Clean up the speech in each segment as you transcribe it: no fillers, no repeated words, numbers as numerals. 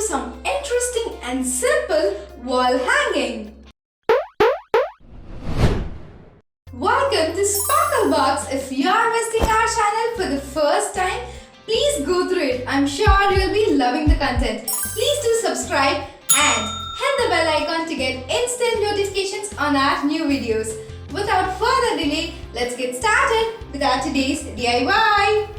some interesting and simple wall hanging. Welcome to Sparklebox. If you are visiting our channel for the first time, please go through it. I'm sure you'll be loving the content. Please do subscribe and hit the bell icon to get instant notifications on our new videos. Without further delay, let's get started with our today's DIY.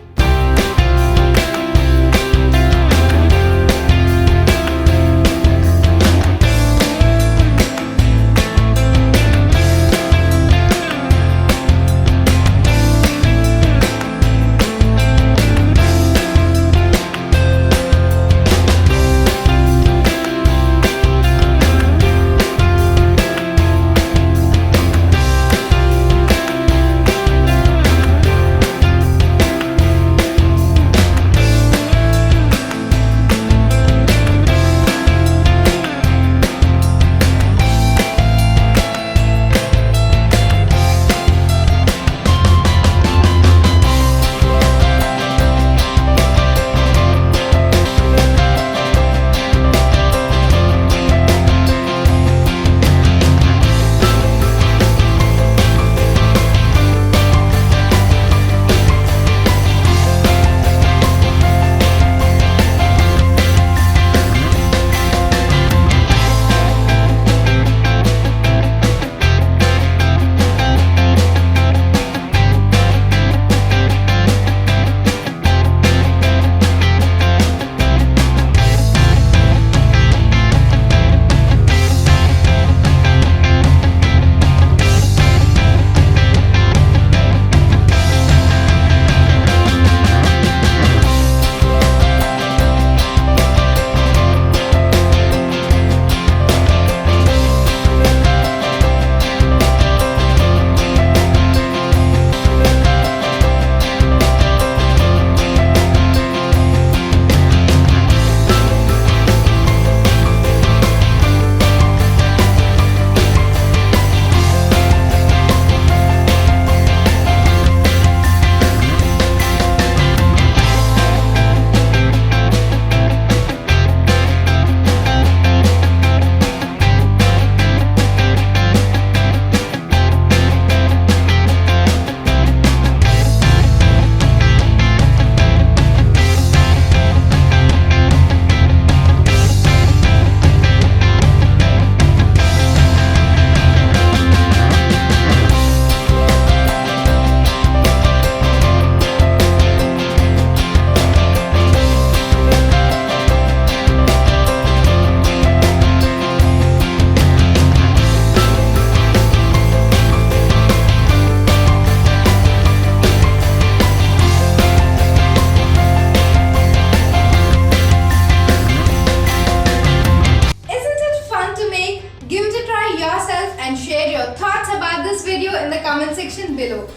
And share your thoughts about this video in the comment section below.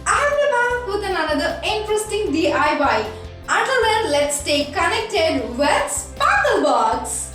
I will be back with another interesting DIY. Until then, let's stay connected with Sparklebox.